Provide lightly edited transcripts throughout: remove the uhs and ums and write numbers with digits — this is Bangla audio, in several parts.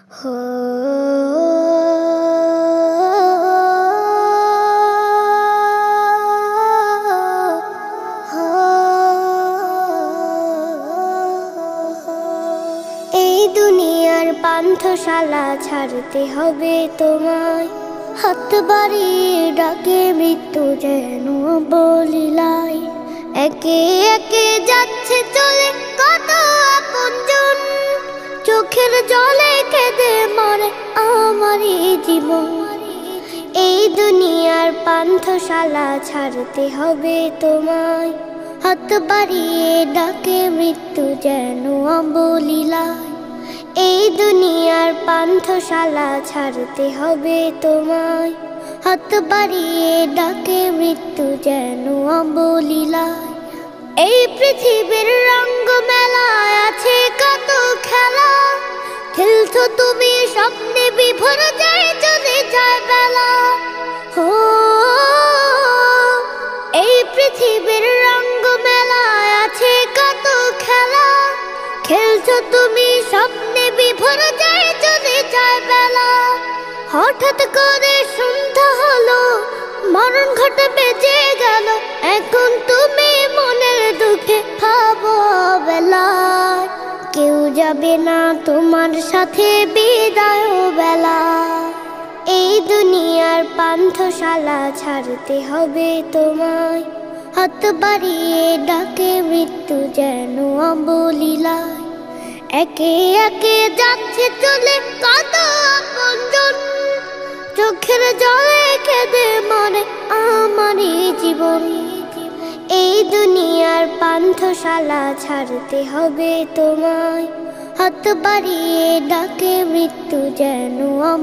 এই দুনিয়ার পান্থশালা ছাড়তে হবে তোমায়, হাত বাড়িয়ে ডাকে মৃত্যু যেন বলিলাই। একে একে যাচ্ছে চলে কত আপনজন, চোখের জলে কেঁদে মরে আমারই জীবন। এই দুনিয়ার পান্থশালা ছাড়তে হবে তোমায়, হাত বাড়িয়ে ডাকে মৃত্যু যেন বলিলাই। এই দুনিয়ার পান্থশালা ছাড়তে হবে তোমায়, হাত বাড়িয়ে ডাকে মৃত্যু যেন বলিলাই। এই পৃথিবীর রঙ্গ মেলায় আছে কত খেলা, খেলছো তুমি স্বপ্নে বিভোর যায় চলে যায় বেলা। এই পৃথিবীর রঙ্গ মেলায় আছে কত খেলা, খেলছো তুমি স্বপ্নে বিভোর যায় চলে যায় বেলা। হঠাৎ করে সন্ধ্যা হলো, মরণ ঘটে বেজে গেল, এখন তুমি মনের দুঃখে ভাবো বেলায় কেউ যাবে না তোমার সাথে বিদায় বেলা। এই দুনিয়ার পান্থশালা ছাড়তে হবে তোমায়, হাত বাড়িয়ে ডাকে মৃত্যু যেন বলিলাই। একে একে যাচ্ছে চলে কত আপনজন, চোখের জলে কেঁদে মরে আমারই জীবন। এই দুনিয়ার পান্থশালা ছাড়তে হবে তোমায়, হাত বাড়িয়ে ডাকে মৃত্যু যেন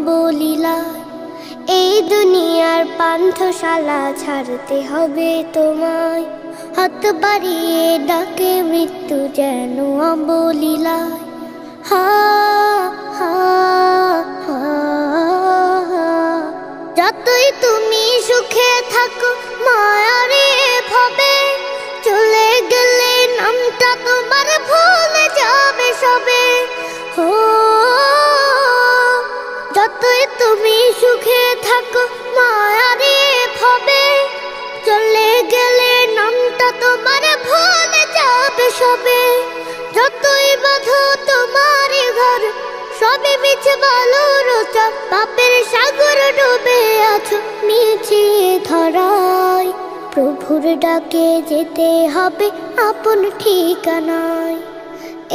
বলিলাই। এই দুনিয়ার পান্থশালা ছাড়তে হবে তোমায়, হাত বাড়িয়ে ডাকে মৃত্যু যেন বলিলাই। হা হা হা, যতই তুমি সুখে থাকো মায়ারে ভাবে, চলে গেলে নামটা তোমার ভুলে যাবে সবে। যতই তুমি সুখে থাকো মায়ারে ভাবে, চলে গেলে নামটা তোমার ভুলে যাবে সবে। যতই বাঁধো তোমার ঘর সবে মিছে বলো রোচা, পাপের সাগর ডুবে আছো মিছিয়ে ধরায়। প্রভুর ডাকে যেতে হবে আপন ঠিকানায়।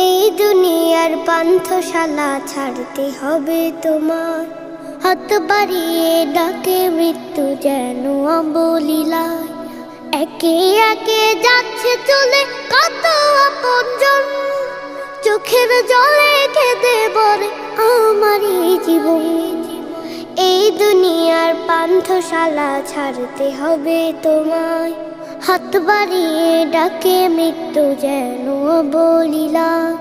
এই দুনিয়ার পান্থশালা ছাড়তে হবে তোমার, হাত বাড়িয়ে ডাকে মৃত্যু যেন বলিলাই। একে একে যাচ্ছে চলে কত আপনজন, চোখের জলে কেঁদে বলে আমারই জীবন। এই দুনিয়ার পান্থশালা ছাড়তে হবে তোমায়, হাত বাড়িয়ে ডাকে মৃত্যু যেন বলিলাই।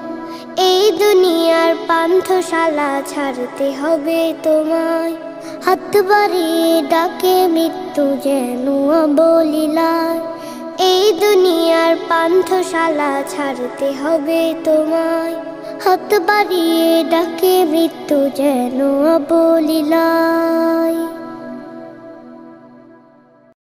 এই দুনিয়ার পান্থশালা ছাড়তে হবে তোমায়, হাত বাড়িয়ে ডাকে মৃত্যু যেন বলিলাই। এই দুনিয়ার পান্থশালা ছাড়তে হবে তোমায়, হাত বাড়িয়ে ডাকে মৃত্যু যেন বলিলাই।